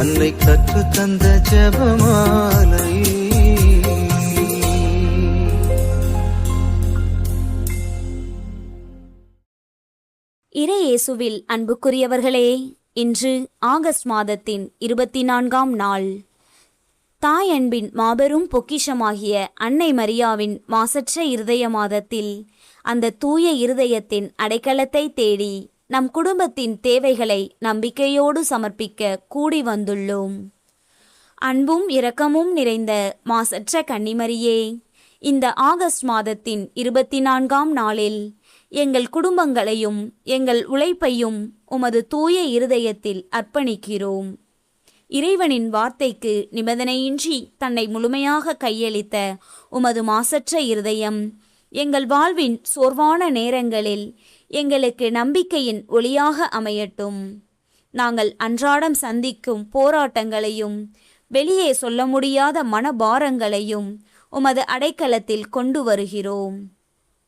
அன்னை கற்று தந்த ஜெபமாலை. இறை இயேசுவில் அன்புக்குரியவர்களே, இன்று ஆகஸ்ட் மாதத்தின் 24ஆம் நாள். தாய் அன்பின் மாபெரும் பொக்கிஷமாகிய அன்னை மரியாவின் மாசற்ற இருதய மாதத்தில் அந்த தூய இருதயத்தின் அடைக்கலத்தை தேடி நம் குடும்பத்தின் தேவைகளை நம்பிக்கையோடு சமர்ப்பிக்க கூடி வந்துள்ளோம். அன்பும் இரக்கமும் நிறைந்த மாசற்ற கன்னிமரியே, இந்த ஆகஸ்ட் மாதத்தின் 24ஆம் நாளில் எங்கள் குடும்பங்களையும் எங்கள் உழைப்பையும் உமது தூய இருதயத்தில் அர்ப்பணிக்கிறோம். இறைவனின் வார்த்தைக்கு நிபந்தனையின்றி தன்னை முழுமையாக கையளித்த உமது மாசற்ற இருதயம் எங்கள் வாழ்வின் சோர்வான நேரங்களில் எங்களுக்கு நம்பிக்கையின் ஒளியாக அமையட்டும். நாங்கள் அன்றாடம் சந்திக்கும் போராட்டங்களையும் வெளியே சொல்ல முடியாத மனபாரங்களையும் உமது அடைக்கலத்தில் கொண்டு வருகிறோம்.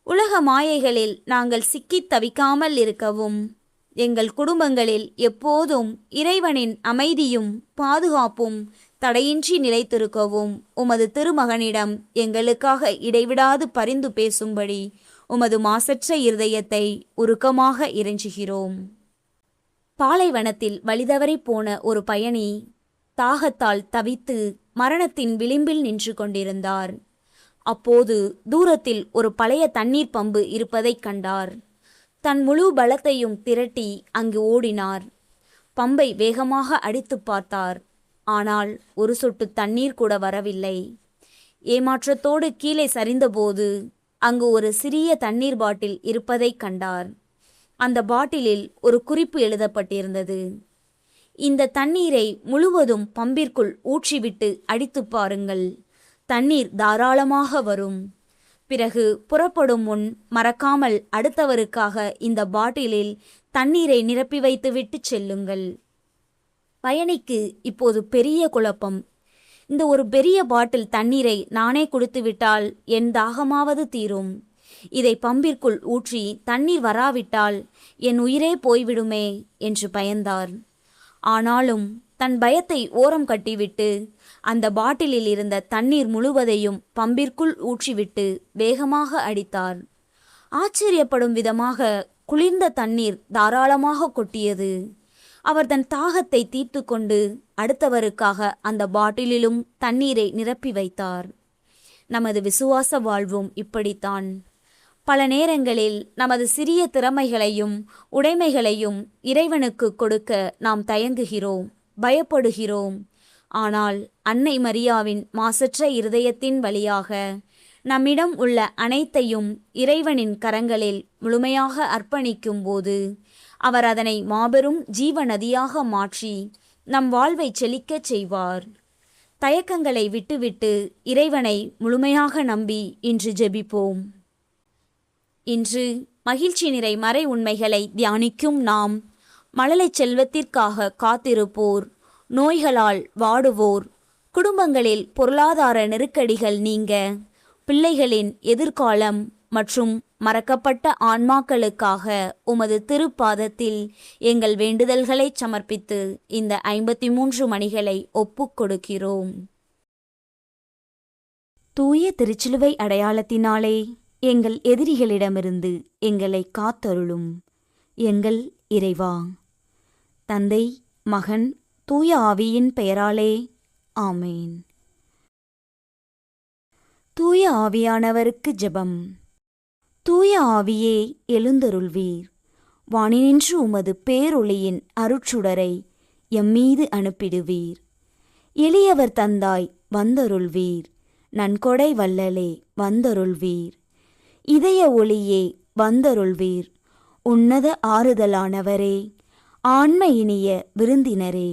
உலக மாயைகளில் நாங்கள் சிக்கித் தவிக்காமல் இருக்கவும், எங்கள் குடும்பங்களில் எப்போதும் இறைவனின் அமைதியும் பாதுகாப்பும் தடையின்றி நிலைத்திருக்கவும் உமது திருமகனிடம் எங்களுக்காக இடைவிடாது பரிந்து பேசும்படி உமது மாசற்ற இருதயத்தை உருக்கமாக இறைஞ்சுகிறோம். பாலைவனத்தில் வழிதவறி போன ஒரு பயணி தாகத்தால் தவித்து மரணத்தின் விளிம்பில் நின்று கொண்டிருந்தார். அப்போது தூரத்தில் ஒரு பழைய தண்ணீர் பம்பு இருப்பதைக் கண்டார். தன் முழு பலத்தையும் திரட்டி அங்கு ஓடினார். பம்பை வேகமாக அடித்து பார்த்தார். ஆனால் ஒரு சொட்டு தண்ணீர் கூட வரவில்லை. ஏமாற்றத்தோடு கீழே சரிந்தபோது அங்கு ஒரு சிறிய தண்ணீர் பாட்டில் இருப்பதைக் கண்டார். அந்த பாட்டிலில் ஒரு குறிப்பு எழுதப்பட்டிருந்தது. இந்த தண்ணீரை முழுவதும் பம்பிற்குள் ஊற்றிவிட்டு அடித்து பாருங்கள், தண்ணீர் தாராளமாக வரும். பிறகு புறப்படும் முன் மறக்காமல் அடுத்தவருக்காக இந்த பாட்டிலில் தண்ணீரை நிரப்பி வைத்துவிட்டு செல்லுங்கள். பயணிக்கு இப்போது பெரிய குழப்பம். இந்த ஒரு பெரிய பாட்டில் தண்ணீரை நானே குடித்துவிட்டால் என் தாகமாவது தீரும். இதை பம்பிற்குள் ஊற்றி தண்ணீர் வராவிட்டால் என் உயிரே போய்விடுமே என்று பயந்தார். ஆனாலும் தன் பயத்தை ஓரம் கட்டிவிட்டு அந்த பாட்டிலில் இருந்த தண்ணீர் முழுவதையும் பம்பிற்குள் ஊற்றிவிட்டு வேகமாக அடித்தார். ஆச்சரியப்படும் விதமாக குளிர்ந்த தண்ணீர் தாராளமாக கொட்டியது. அவர் தன் தாகத்தை தீர்த்து கொண்டு அடுத்தவருக்காக அந்த பாட்டிலிலும் தண்ணீரை நிரப்பி வைத்தார். நமது விசுவாச வாழ்வும் இப்படித்தான். பல நேரங்களில் நமது சிறிய திறமைகளையும் உடைமைகளையும் இறைவனுக்கு கொடுக்க நாம் தயங்குகிறோம், பயப்படுகிறோம். ஆனால் அன்னை மரியாவின் மாசற்ற இருதயத்தின் வழியாக நம்மிடம் உள்ள அனைத்தையும் இறைவனின் கரங்களில் முழுமையாக அர்ப்பணிக்கும் போது அவர் அதனை மாபெரும் ஜீவ நதியாக மாற்றி நம் வாழ்வை செழிக்கச் செய்வார். தயக்கங்களை விட்டுவிட்டு இறைவனை முழுமையாக நம்பி இன்று ஜெபிப்போம். இன்று மகிழ்ச்சி நிறை மறை உண்மைகளை தியானிக்கும் நாம் மழலை செல்வத்திற்காக காத்திருப்போர், நோய்களால் வாடுவோர், குடும்பங்களில் பொருளாதார நெருக்கடிகள் நீங்க, பிள்ளைகளின் எதிர்காலம் மற்றும் மறக்கப்பட்ட ஆன்மாக்களுக்காக உமது திருப்பாதத்தில் எங்கள் வேண்டுதல்களை சமர்ப்பித்து இந்த 53 மணிகளை ஒப்புக் கொடுக்கிறோம். தூய திருச்சிலுவை அடையாளத்தினாலே எங்கள் எதிரிகளிடமிருந்து எங்களை காத்தருளும். எங்கள் இறைவா. தந்தை, மகன், தூய ஆவியின் பெயராலே ஆமேன். தூய ஆவியானவருக்கு ஜெபம். தூய ஆவியே எழுந்தருள்வீர். வானினின்று உமது பேரொளியின் அருட்சுடரை எம்மீது அனுப்பிடுவீர். எளியவர் தந்தாய் வந்தருள்வீர். நன்கொடை வள்ளலே வந்தருள்வீர். இதய ஒளியே வந்தருள்வீர். உன்னத ஆறுதலானவரே, ஆன்ம இனிய விருந்தினரே,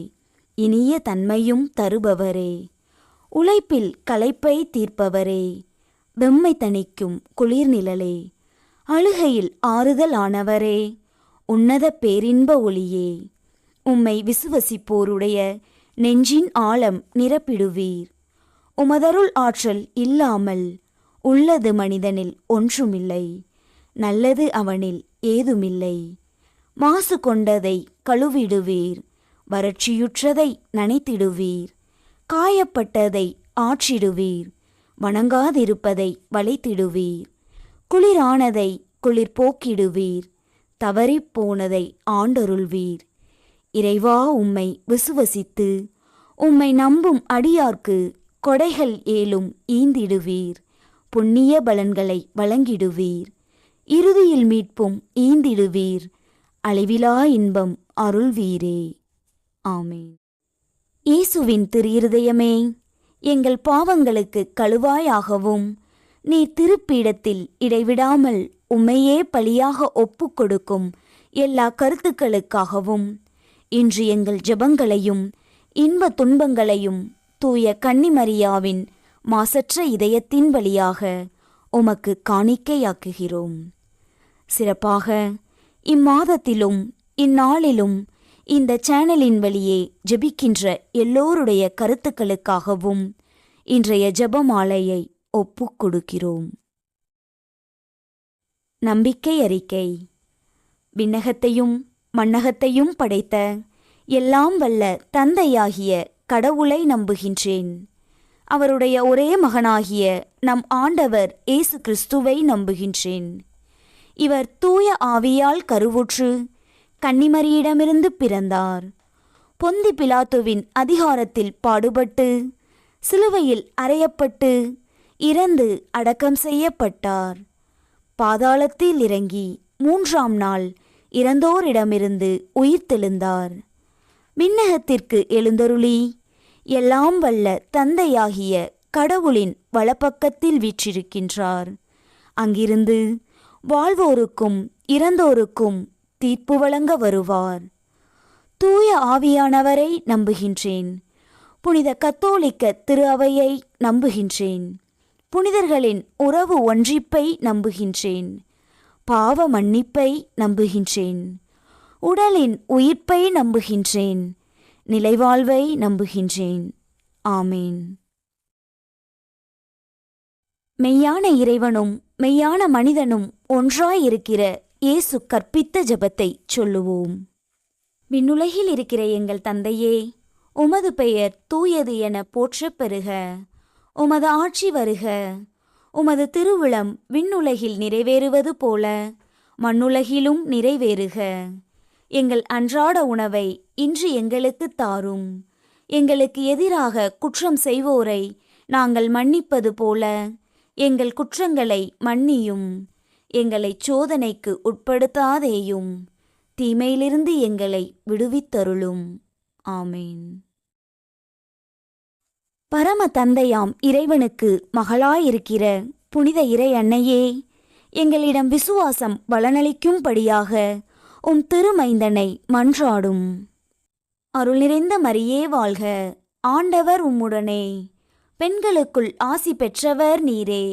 இனிய தன்மையும் தருபவரே, உழைப்பில் களைப்பை தீர்ப்பவரே, வெம்மை தணிக்கும் குளிர்நிழலே, அழுகையில் ஆறுதலானவரே, உன்னத பேரின்ப ஒளியே, உம்மை விசுவசிப்போருடைய நெஞ்சின் ஆழம் நிரப்பிடுவீர். உமதருள் ஆற்றல் இல்லாமல் உள்ளது மனிதனில் ஒன்றுமில்லை, நல்லது அவனில் ஏதுமில்லை. மாசு கொண்டதை கழுவிடுவீர். வறட்சியுற்றதை நனைத்திடுவீர். காயப்பட்டதை ஆற்றிடுவீர். வணங்காதிருப்பதை வளைத்திடுவீர். குளிரானதை குளிர் போக்கிடுவீர். தவறிப்போனதை ஆண்டருள்வீர். இறைவா, உம்மை விசுவசித்து உம்மை நம்பும் அடியார்க்கு கொடைகள் ஏலும் ஈந்திடுவீர். புண்ணிய பலன்களை வழங்கிடுவீர். இறுதியில் மீட்பும் ஈந்திடுவீர். அழிவிலா இன்பம் அருள்வீரே. ஆமென். இயேசுவின் திரு இருதயமே, எங்கள் பாவங்களுக்கு கழுவாயாகவும் நீர் திருப்பீடத்தில் இடைவிடாமல் உம்மையே பலியாக ஒப்புக் கொடுக்கும் எல்லா கருத்துக்களுக்காகவும் இன்று எங்கள் ஜெபங்களையும் இன்ப துன்பங்களையும் தூய கன்னிமரியாவின் மாசற்ற இதயத்தின் வழியாக உமக்கு காணிக்கையாக்குகிறோம். சிறப்பாக இம்மாதத்திலும் இந்நாளிலும் இந்த சேனலின் வழியே ஜெபிக்கின்ற எல்லோருடைய கருத்துக்களுக்காகவும் இன்றைய ஜெபமாலையை ஒப்புக் கொடுக்கிறோம். நம்பிக்கை அறிக்கை. விண்ணகத்தையும் மண்ணகத்தையும் படைத்த எல்லாம் வல்ல தந்தையாகிய கடவுளை நம்புகின்றேன். அவருடைய ஒரே மகனாகிய நம் ஆண்டவர் இயேசு கிறிஸ்துவை நம்புகின்றேன். இவர் தூய ஆவியால் கருவுற்று கன்னிமரியிடமிருந்து பிறந்தார். பொந்தி பிலாத்துவின் அதிகாரத்தில் பாடுபட்டு சிலுவையில் அறையப்பட்டு இறந்து அடக்கம் செய்யப்பட்டார். பாதாளத்தில் இறங்கி 3ஆம் நாள் இறந்தோரிடமிருந்து உயிர்த்தெழுந்தார். விண்ணகத்திற்கு எழுந்தருளி எல்லாம் வல்ல தந்தையாகிய கடவுளின் வலப்பக்கத்தில் வீற்றிருக்கின்றார். அங்கிருந்து வாழ்வோருக்கும் இறந்தோருக்கும் தீர்ப்பு வழங்க வருவார். தூய ஆவியானவரை நம்புகின்றேன். புனித கத்தோலிக்க திரு அவையை நம்புகின்றேன். புனிதர்களின் உறவு ஒன்றிப்பை நம்புகின்றேன். பாவ மன்னிப்பை நம்புகின்றேன். உடலின் உயிர்ப்பை நம்புகின்றேன். நிலைவாழ்வை நம்புகின்றேன். ஆமேன். மெய்யான இறைவனும் மெய்யான மனிதனும் ஒன்றாயிருக்கிற இயேசு கற்பித்த ஜெபத்தை சொல்லுவோம். விண்ணுலகில் இருக்கிற எங்கள் தந்தையே, உமது பெயர் தூயது என போற்றப் பெறுக. உமது ஆட்சி வருக. உமது திருவுளம் விண்ணுலகில் நிறைவேறுவது போல மண்ணுலகிலும் நிறைவேறுக. எங்கள் அன்றாட உணவை இன்று எங்களுக்கு தாரும். எங்களுக்கு எதிராக குற்றம் செய்வோரை நாங்கள் மன்னிப்பது போல எங்கள் குற்றங்களை மன்னியும். எங்களை சோதனைக்கு உட்படுத்தாதேயும். தீமையிலிருந்து எங்களை விடுவித்தருளும். ஆமேன். பரம தந்தையாம் இறைவனுக்கு மகளாயிருக்கிற புனித இறை அன்னையே, எங்களிடம் விசுவாசம் பலனளிக்கும்படியாக உம் திருமைந்தனை மன்றாடும். அருள் நிறைந்த மரியே வாழ்க. ஆண்டவர் உம்முடனே. பெண்களுக்குள் ஆசி பெற்றவர் நீரே.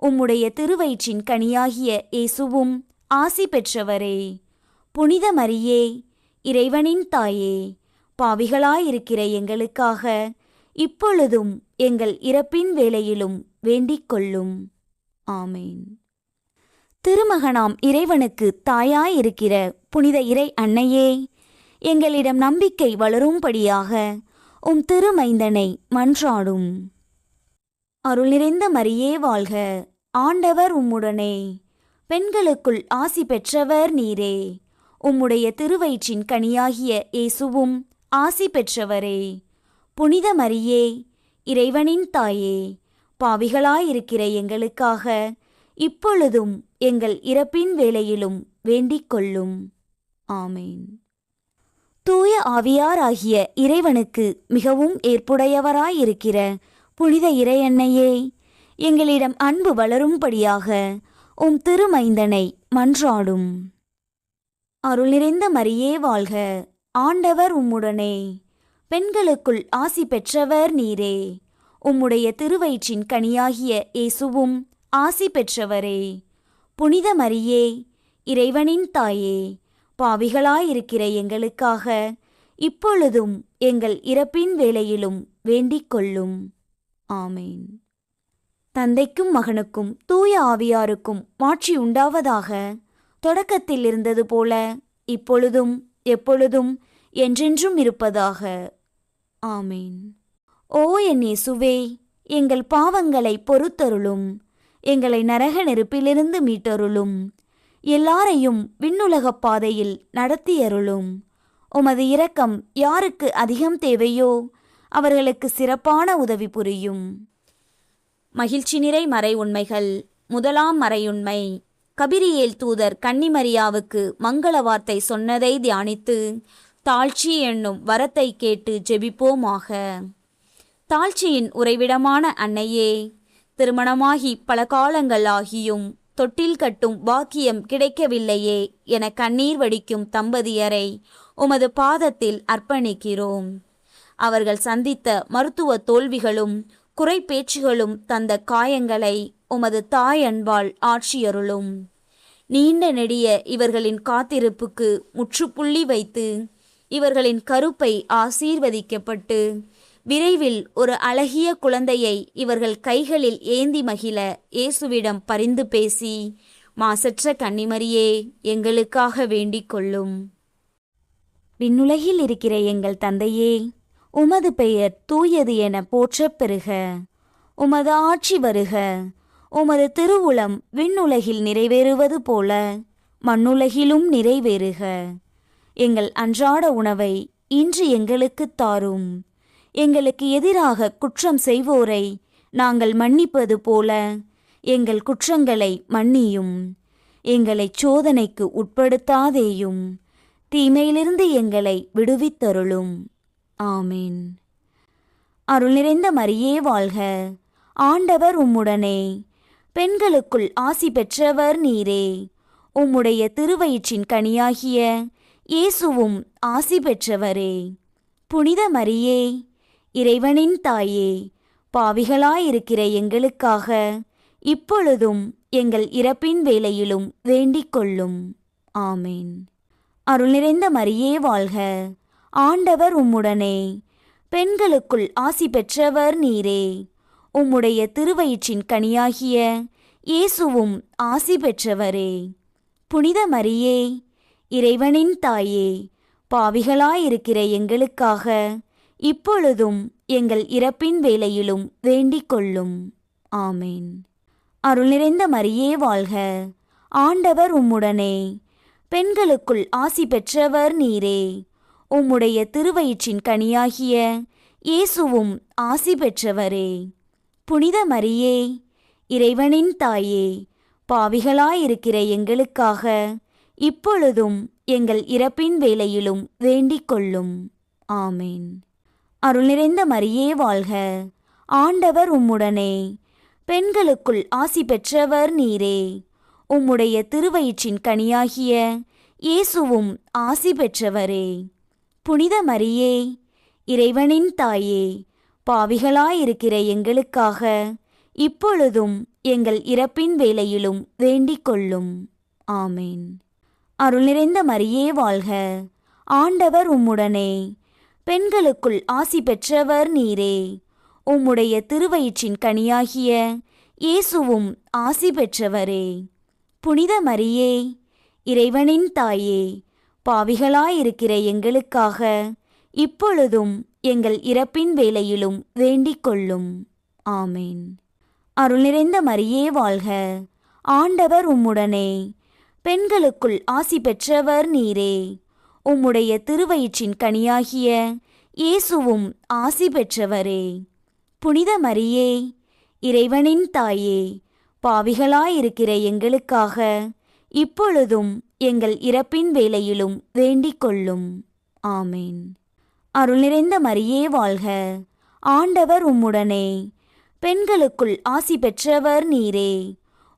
உம்முடைய திருவயிற்றின் கனியாகிய இயேசுவும் ஆசி பெற்றவரே. புனித மரியே, இறைவனின் தாயே, பாவிகளாயிருக்கிற எங்களுக்காக இப்பொழுதும் எங்கள் இறப்பின் வேளையிலும் வேண்டிக் கொள்ளும். ஆமேன். திருமகனாம் இறைவனுக்கு தாயாயிருக்கிற புனித இறை அன்னையே, எங்களிடம் நம்பிக்கை வளரும்படியாக உம் திருமைந்தனை மன்றாடும். அருள் நிறைந்த மரியே வாழ்க. ஆண்டவர் உம்முடனே. பெண்களுக்குள் ஆசி பெற்றவர் நீரே. உம்முடைய திருவயிற்றின் கனியாகிய இயேசுவும் ஆசி பெற்றவரே. புனித மரியே, இறைவனின் தாயே, பாவிகளாயிருக்கிற எங்களுக்காக இப்பொழுதும் எங்கள் இறப்பின் வேளையிலும் வேண்டிக் கொள்ளும். ஆமேன். தூய ஆவியாராகிய இறைவனுக்கு மிகவும் ஏற்புடையவராயிருக்கிற புனித இறையன்னையே, எங்களிடம் அன்பு வளரும்படியாக உம் திருமைந்தனை மன்றாடும். அருள் நிறைந்த மரியே வாழ்க. ஆண்டவர் உம்முடனே. பெண்களுக்குள் ஆசி பெற்றவர் நீரே. உம்முடைய திருவயிற்றின் கனியாகிய இயேசுவும் ஆசி பெற்றவரே. புனித மரியே, இறைவனின் தாயே, பாவிகளாயிருக்கிற எங்களுக்காக இப்பொழுதும் எங்கள் இறப்பின் வேளையிலும் வேண்டிக் கொள்ளும். ஆமேன். தந்தைக்கும் மகனுக்கும் தூய ஆவியாருக்கும் மாட்சி உண்டாவதாக. தொடக்கத்தில் இருந்தது போல இப்பொழுதும் எப்பொழுதும் என்றென்றும் இருப்பதாக. ஆமீன். ஓ என் இயேசுவே, எங்கள் பாவங்களை பொறுத்தருளும். எங்களை நரக நெருப்பிலிருந்து மீட்டருளும். எல்லாரையும் விண்ணுலகப் பாதையில் நடத்தியருளும். உமது இரக்கம் யாருக்கு அதிகம் தேவையோ அவர்களுக்கு சிறப்பான உதவி புரியும். மகிழ்ச்சி நிறை மறை உண்மைகள். முதலாம் மறையுண்மை, கபிரியேல் தூதர் கன்னிமரியாவுக்கு மங்கள வார்த்தை சொன்னதை தியானித்து தாழ்ச்சி என்னும் வரத்தை கேட்டு ஜெபிப்போமாக. தாழ்ச்சியின் உறைவிடமான அன்னையே, திருமணமாகி பல காலங்கள் ஆகியும் தொட்டில் கட்டும் பாக்கியம் கிடைக்கவில்லையே என கண்ணீர் வடிக்கும் தம்பதியரை உமது பாதத்தில் அர்ப்பணிக்கிறோம். அவர்கள் சந்தித்த மருத்துவ தோல்விகளும் குறைபேச்சுகளும் தந்த காயங்களை உமது தாய் அன்பால் ஆட்சியருளும். நீண்ட நெடிய இவர்களின் காத்திருப்புக்கு முற்றுப்புள்ளி வைத்து இவர்களின் கருப்பை ஆசீர்வதிக்கப்பட்டு விரைவில் ஒரு அழகிய குழந்தையை இவர்கள் கைகளில் ஏந்தி மகிழ இயேசுவிடம் பரிந்து பேசி, மாசற்ற கன்னிமரியே, எங்களுக்காக வேண்டிக் கொள்ளும். விண்ணுலகில் இருக்கிற எங்கள் தந்தையே, உமது பெயர் தூயது என போற்றப் பெறுக. உமது ஆட்சி வருக. உமது திருவுளம் விண்ணுலகில் நிறைவேறுவது போல மண்ணுலகிலும் நிறைவேறுக. எங்கள் அன்றாட உணவை இன்று எங்களுக்குத் தாரும். எங்களுக்கு எதிராக குற்றம் செய்வோரை நாங்கள் மன்னிப்பது போல எங்கள் குற்றங்களை மன்னியும். எங்களை சோதனைக்கு உட்படுத்தாதேயும், தீமையிலிருந்து எங்களை விடுவித்தருளும். ஆமீன். அருள் நிறைந்த மரியே வாழ்க. ஆண்டவர் உம்முடனே, பெண்களுக்குள் ஆசி பெற்றவர் நீரே. உம்முடைய திருவயிற்றின் கனியாகிய இயேசுவும் ஆசி பெற்றவரே. புனித மரியே, இறைவனின் தாயே, பாவிகளாயிருக்கிற எங்களுக்காக இப்பொழுதும் எங்கள் இறப்பின் வேளையிலும் வேண்டிக் கொள்ளும். ஆமீன். அருள் நிறைந்த மரியே வாழ்க. ஆண்டவர் உம்முடனே, பெண்களுக்குள் ஆசி பெற்றவர் நீரே. உம்முடைய திருவயிற்றின் கனியாகிய இயேசுவும் ஆசி பெற்றவரே. புனித மரியே, இறைவனின் தாயே, பாவிகளாயிருக்கிற எங்களுக்காக இப்பொழுதும் எங்கள் இறப்பின் வேளையிலும் வேண்டிக் கொள்ளும். ஆமீன். அருள் நிறைந்த மரியே வாழ்க. ஆண்டவர் உம்முடனே, பெண்களுக்குள் ஆசி பெற்றவர் நீரே. உம்முடைய திருவயிற்றின் கனியாகிய இயேசுவும் ஆசி பெற்றவரே. புனித மரியே, இறைவனின் தாயே, பாவிகளாயிருக்கிற எங்களுக்காக இப்பொழுதும் எங்கள் இறப்பின் வேளையிலும் வேண்டிக் கொள்ளும். ஆமீன். அருள் நிறைந்த மரியே வாழ்க. ஆண்டவர் உம்முடனே, பெண்களுக்குள் ஆசி பெற்றவர் நீரே. உம்முடைய திருவயிற்றின் கனியாகிய இயேசுவும் ஆசி பெற்றவரே. புனித மரியே, இறைவனின் தாயே, பாவிகளாயிருக்கிற எங்களுக்காக இப்பொழுதும் எங்கள் இறப்பின் வேளையிலும் வேண்டிக் கொள்ளும். ஆமீன். அருள் நிறைந்த மரியே வாழ்க. ஆண்டவர் உம்முடனே, பெண்களுக்குள் ஆசி பெற்றவர் நீரே. உம்முடைய திருவயிற்றின் கனியாகிய இயேசுவும் ஆசி பெற்றவரே. புனித மரியே, இறைவனின் தாயே, பாவிகளாயிருக்கிற எங்களுக்காக இப்பொழுதும் எங்கள் இறப்பின் வேளையிலும் வேண்டிக் கொள்ளும். ஆமீன். அருள் நிறைந்த மரியே வாழ்க. ஆண்டவர் உம்முடனே, பெண்களுக்குள் ஆசி பெற்றவர் நீரே. உம்முடைய திருவயிற்றின் கனியாகிய இயேசுவும் ஆசி பெற்றவரே. புனித மரியே, இறைவனின் தாயே, பாவிகளாயிருக்கிற எங்களுக்காக இப்பொழுதும் எங்கள் இறப்பின் வேளையிலும் வேண்டிக் கொள்ளும். ஆமீன். அருள் நிறைந்த மரியே வாழ்க. ஆண்டவர் உம்முடனே, பெண்களுக்குள் ஆசி பெற்றவர் நீரே.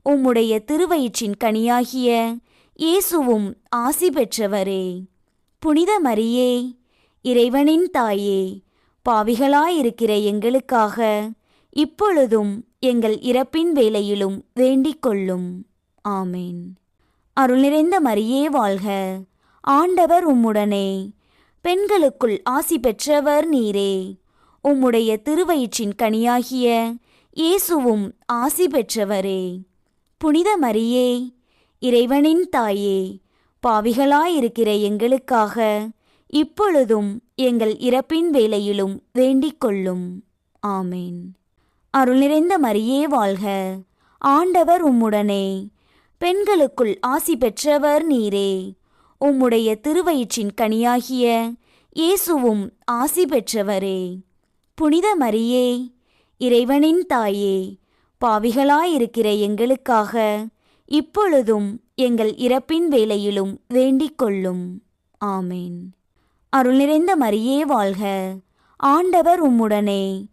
உம்முடைய திருவயிற்றின் கனியாகிய இயேசுவும் ஆசி பெற்றவரே. புனித மரியே, இறைவனின் தாயே, பாவிகளாயிருக்கிற எங்களுக்காக இப்பொழுதும் எங்கள் இறப்பின் வேளையிலும் வேண்டிக் கொள்ளும். ஆமீன். அருள் நிறைந்த மரியே வாழ்க. ஆண்டவர் உம்முடனே, பெண்களுக்குள் ஆசி பெற்றவர் நீரே. உம்முடைய திருவயிற்றின் கனியாகிய இயேசுவும் ஆசி பெற்றவரே. புனித மரியே, இறைவனின் தாயே, பாவிகளாயிருக்கிற எங்களுக்காக இப்பொழுதும் எங்கள் இறப்பின் வேளையிலும் வேண்டிக் கொள்ளும். ஆமேன். அருள் நிறைந்த மரியே வாழ்க, ஆண்டவர் உம்முடனே, பெண்களுக்குள் ஆசி பெற்றவர் நீரே. உம்முடைய திருவயிற்றின் கனியாகிய இயேசுவும் ஆசி பெற்றவரே. புனித மரியே, இறைவனின் தாயே, பாவிகளாயிருக்கிற எங்களுக்காக இப்பொழுதும் எங்கள் இறப்பின் வேளையிலும் வேண்டிக் கொள்ளும். ஆமேன். அருள் நிறைந்த மரியே வாழ்க, ஆண்டவர் உம்முடனே,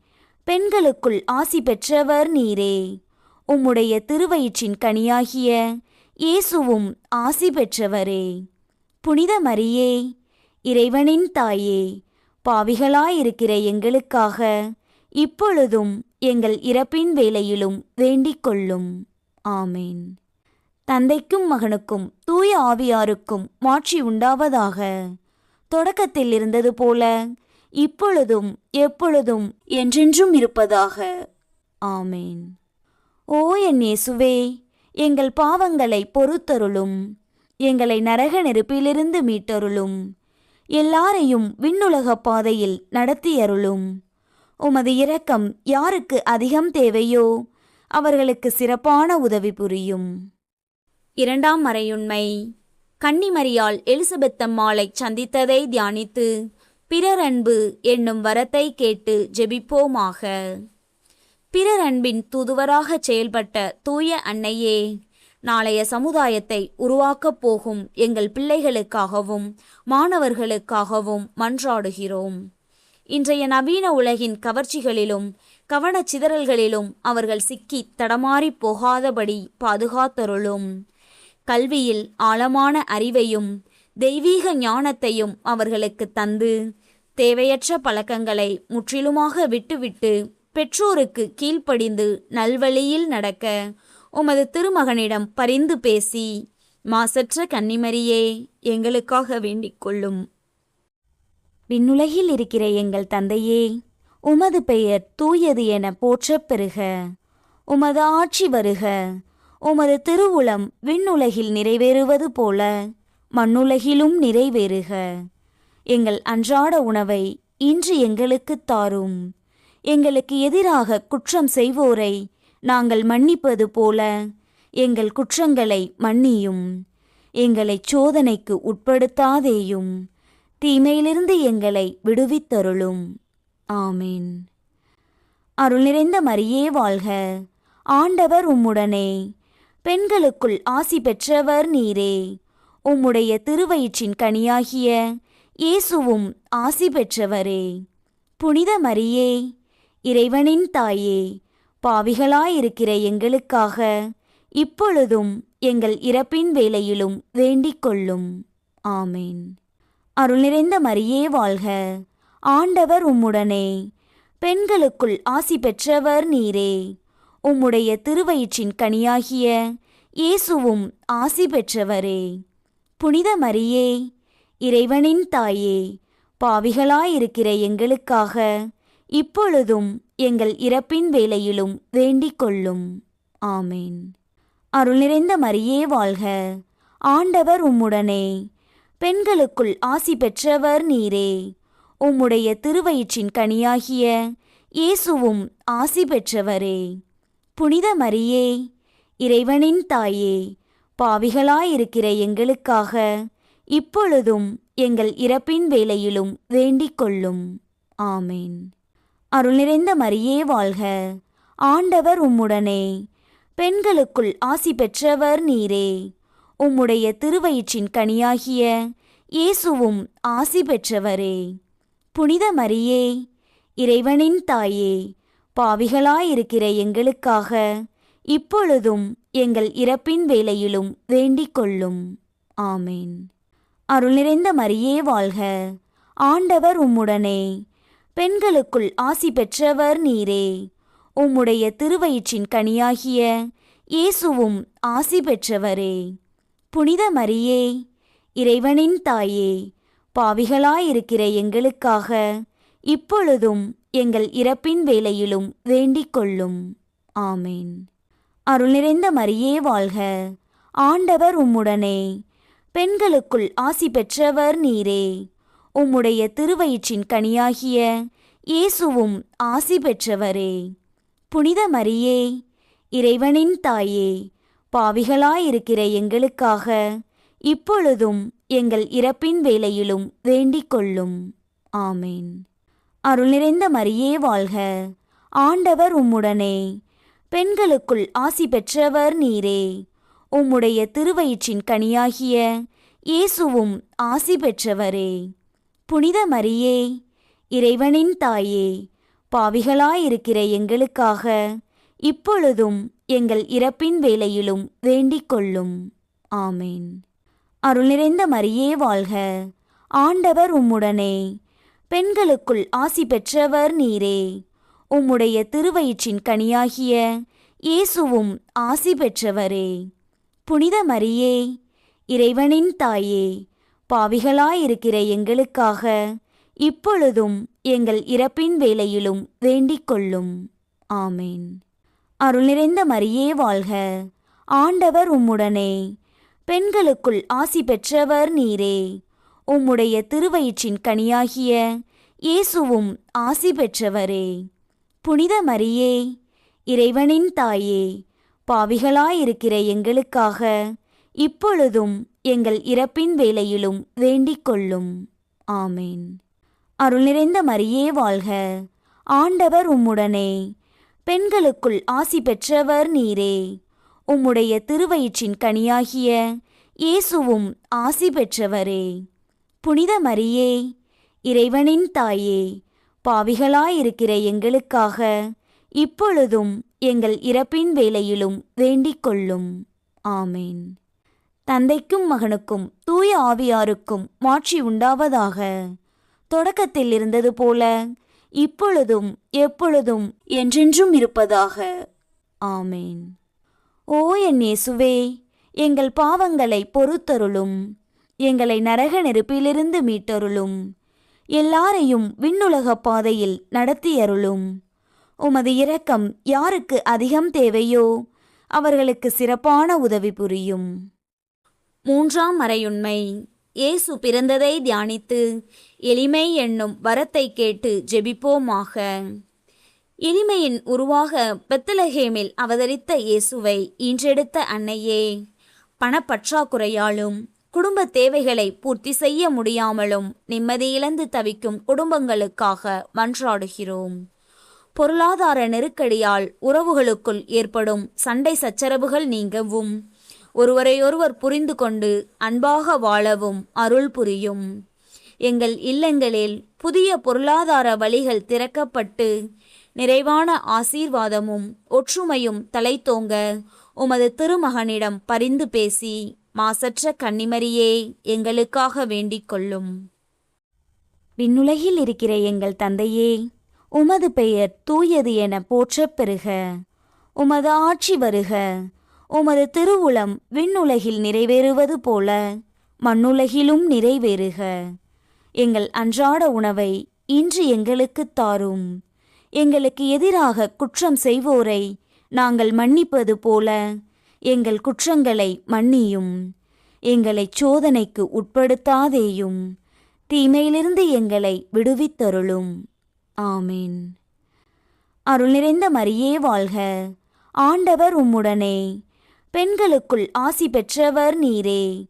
பெண்களுக்குள் ஆசி பெற்றவர் நீரே. உம்முடைய திருவயிற்றின் கனியாகிய இயேசுவும் ஆசி பெற்றவரே. புனித மரியே, இறைவனின் தாயே, பாவிகளாயிருக்கிற எங்களுக்காக இப்பொழுதும் எங்கள் இறப்பின் வேளையிலும் வேண்டிக் கொள்ளும். ஆமேன். தந்தைக்கும் மகனுக்கும் தூய ஆவியாருக்கும் மாட்சி உண்டாவதாக. தொடக்கத்தில் இருந்தது போல இப்பொழுதும் எப்பொழுதும் என்றென்றும் இருப்பதாக. ஆமேன். ஓ என் இயேசுவே, எங்கள் பாவங்களை பொறுத்தருளும். எங்களை நரக நெருப்பிலிருந்து மீட்டருளும். எல்லாரையும் விண்ணுலக பாதையில் நடத்தியருளும். உமது இரக்கம் யாருக்கு அதிகம் தேவையோ அவர்களுக்கு சிறப்பான உதவி புரியும். இரண்டாம் மறையுண்மை. கன்னிமரியாள் எலிசபெத்தம்மாளை சந்தித்ததை தியானித்து பிறர் அன்பு என்னும் வரத்தை கேட்டு ஜெபிப்போமாக. பிறர் அன்பின் தூதுவராக செயல்பட்ட தூய அன்னையே, நாளைய சமுதாயத்தை உருவாக்கப் போகும் எங்கள் பிள்ளைகளுக்காகவும் மாணவர்களுக்காகவும் மன்றாடுகிறோம். இன்றைய நவீன உலகின் கவர்ச்சிகளிலும் கவனச்சிதறல்களிலும் அவர்கள் சிக்கி தடமாறி போகாதபடி பாதுகாத்தருளும். கல்வியில் ஆழமான அறிவையும் தெய்வீக ஞானத்தையும் அவர்களுக்கு தந்து தேவையற்ற பழக்கங்களை முற்றிலுமாக விட்டுவிட்டு பெற்றோருக்கு கீழ்ப்படிந்து நல்வழியில் நடக்க உமது திருமகனிடம் பரிந்து பேசி மாசற்ற கன்னிமரியே எங்களுக்காக வேண்டிக் கொள்ளும். விண்ணுலகில் இருக்கிற எங்கள் தந்தையே, உமது பெயர் தூயது என போற்றப் பெறுக. உமது ஆட்சி வருக. உமது திருவுளம் விண்ணுலகில் நிறைவேறுவது போல மண்ணுலகிலும் நிறைவேறுக. எங்கள் அன்றாட உணவை இன்று எங்களுக்குத் தாரும். எங்களுக்கு எதிராக குற்றம் செய்வோரை நாங்கள் மன்னிப்பது போல எங்கள் குற்றங்களை மன்னியும். எங்களைச் சோதனைக்கு உட்படுத்தாதேயும், தீமையிலிருந்து எங்களை விடுவித்தருளும். ஆமீன். அருள் நிறைந்த மரியே வாழ்க, ஆண்டவர் உம்முடனே, பெண்களுக்குள் ஆசி பெற்றவர் நீரே. உம்முடைய திருவயிற்றின் கனியாகிய இயேசுவும் ஆசி பெற்றவரே. புனித மரியே, இறைவனின் தாயே, பாவிகளாயிருக்கிற எங்களுக்காக இப்பொழுதும் எங்கள் இறப்பின் வேளையிலும் வேண்டிக் கொள்ளும். ஆமேன். அருள் நிறைந்த மரியே வாழ்க, ஆண்டவர் உம்முடனே, பெண்களுக்குள் ஆசி பெற்றவர் நீரே. உம்முடைய திருவயிற்றின் கனியாகிய இயேசுவும் ஆசி பெற்றவரே. புனித மரியே, இறைவனின் தாயே, பாவிகளாயிருக்கிற எங்களுக்காக இப்பொழுதும் எங்கள் இறப்பின் வேளையிலும் வேண்டிக் கொள்ளும். ஆமேன். அருள் நிறைந்த மரியே வாழ்க, ஆண்டவர் உம்முடனே, பெண்களுக்குள் ஆசி பெற்றவர் நீரே. உம்முடைய திருவயிற்றின் கனியாகிய இயேசுவும் ஆசி பெற்றவரே. புனித மரியே, இறைவனின் தாயே, பாவிகளாயிருக்கிற எங்களுக்காக இப்பொழுதும் எங்கள் இறப்பின் வேளையிலும் வேண்டிக் கொள்ளும். ஆமேன். அருள் நிறைந்த மரியே வாழ்க, ஆண்டவர் உம்முடனே, பெண்களுக்குள் ஆசி பெற்றவர் நீரே. உம்முடைய திருவயிற்றின் கனியாகிய இயேசுவும் ஆசி பெற்றவரே. புனித மரியே, இறைவனின் தாயே, பாவிகளாயிருக்கிற எங்களுக்காக இப்பொழுதும் எங்கள் இறப்பின் வேளையிலும் வேண்டிக் கொள்ளும். ஆமேன். அருள் நிறைந்த மரியே வாழ்க, ஆண்டவர் உம்முடனே, பெண்களுக்குள் ஆசி பெற்றவர் நீரே. உம்முடைய திருவயிற்றின் கனியாகிய இயேசுவும் ஆசி பெற்றவரே. புனித மரியே, இறைவனின் தாயே, பாவிகளாயிருக்கிற எங்களுக்காக இப்பொழுதும் எங்கள் இறப்பின் வேளையிலும் வேண்டிக் கொள்ளும். ஆமேன். அருள் நிறைந்த மரியே வாழ்க, ஆண்டவர் உம்முடனே, பெண்களுக்குள் ஆசி பெற்றவர் நீரே. உம்முடைய திருவயிற்றின் கனியாகிய இயேசுவும் ஆசி பெற்றவரே. புனித மரியே, இறைவனின் தாயே, பாவிகளாயிருக்கிற எங்களுக்காக இப்பொழுதும் எங்கள் இறப்பின் வேளையிலும் வேண்டிக் கொள்ளும். ஆமேன். அருள் நிறைந்த மரியே வாழ்க, ஆண்டவர் உம்முடனே, பெண்களுக்குள் ஆசி பெற்றவர் நீரே. உம்முடைய திருவயிற்றின் கனியாகிய இயேசுவும் ஆசி பெற்றவரே. புனித மரியே, இறைவனின் தாயே, பாவிகளாயிருக்கிற எங்களுக்காக இப்பொழுதும் எங்கள் இறப்பின் வேளையிலும் வேண்டிக் கொள்ளும். ஆமேன். அருள் நிறைந்த மரியே வாழ்க, ஆண்டவர் உம்முடனே, பெண்களுக்குள் ஆசி பெற்றவர் நீரே. உம்முடைய திருவயிற்றின் கனியாகிய இயேசுவும் ஆசி பெற்றவரே. புனித மரியே, இறைவனின் தாயே, பாவிகளாயிருக்கிற எங்களுக்காக இப்பொழுதும் எங்கள் இறப்பின் வேளையிலும் வேண்டிக் கொள்ளும். ஆமேன். அருள் நிறைந்த மரியே வாழ்க, ஆண்டவர் உம்முடனே, பெண்களுக்குள் ஆசி பெற்றவர் நீரே. உம்முடைய திருவயிற்றின் கனியாகிய இயேசுவும் ஆசி பெற்றவரே. புனித மரியே, இறைவனின் தாயே, பாவிகளாயிருக்கிற எங்களுக்காக இப்பொழுதும் எங்கள் இறப்பின் வேளையிலும் வேண்டிக் கொள்ளும். ஆமேன். அருள் நிறைந்த மரியே வாழ்க, ஆண்டவர் உம்முடனே, பெண்களுக்குள் ஆசி பெற்றவர் நீரே. உம்முடைய திருவயிற்றின் கனியாகிய இயேசுவும் ஆசி பெற்றவரே. புனித மரியே, இறைவனின் தாயே, பாவிகளாயிருக்கிற எங்களுக்காக இப்பொழுதும் எங்கள் இறப்பின் வேளையிலும் வேண்டிக் கொள்ளும். ஆமேன். தந்தைக்கும் மகனுக்கும் தூய ஆவியாருக்கும் மாட்சி உண்டாவதாக. தொடக்கத்தில் இருந்தது போல இப்பொழுதும் எப்பொழுதும் என்றென்றும் இருப்பதாக. ஆமேன். ஓ என் இயேசுவே, எங்கள் பாவங்களை பொறுத்தருளும். எங்களை நரக நெருப்பிலிருந்து மீட்டருளும். எல்லாரையும் விண்ணுலக பாதையில் நடத்தியருளும். உமது இரக்கம் யாருக்கு அதிகம் தேவையோ அவர்களுக்கு சிறப்பான உதவி புரியும். மூன்றாம் மறையுண்மை. இயேசு பிறந்ததை தியானித்து எளிமை என்னும் வரத்தை கேட்டு ஜெபிப்போமாக. எளிமையின் உருவாக பெத்லகேமில் அவதரித்த இயேசுவை ஈன்றெடுத்த அன்னையே, பணப்பற்றாக்குறையாலும் குடும்ப தேவைகளை பூர்த்தி செய்ய முடியாமலும் நிம்மதியிழந்து தவிக்கும் குடும்பங்களுக்காக மன்றாடுகிறோம். பொருளாதார நெருக்கடியால் உறவுகளுக்குள் ஏற்படும் சண்டை சச்சரவுகள் நீங்கவும், ஒருவரையொருவர் புரிந்து கொண்டு அன்பாக வாழவும் அருள் புரியும். எங்கள் இல்லங்களில் புதிய பொருளாதார வழிகள் திறக்கப்பட்டு நிறைவான ஆசீர்வாதமும் ஒற்றுமையும் தலைத்தோங்க உமது திருமகனிடம் பரிந்து பேசி மாசற்ற கன்னிமரியே எங்களுக்காக வேண்டிக் கொள்ளும். விண்ணுலகில் இருக்கிற எங்கள் தந்தையே, உமது பெயர் தூயது என போற்றப் பெறுக. உமது ஆட்சி வருக. உமது திருவுளம் விண்ணுலகில் நிறைவேறுவது போல மண்ணுலகிலும் நிறைவேறுக. எங்கள் அன்றாட உணவை இன்று எங்களுக்குத் தாரும். எங்களுக்கு எதிராக குற்றம் செய்வோரை நாங்கள் மன்னிப்பது போல எங்கள் குற்றங்களை மன்னியும். எங்களை சோதனைக்கு உட்படுத்தாதேயும், தீமையிலிருந்து எங்களை விடுவித்தருளும். ஆமேன். அருள் நிறைந்த மரியே வாழ்க, ஆண்டவர் உம்முடனே, பெண்களுக்குள் ஆசி பெற்றவர் நீரே.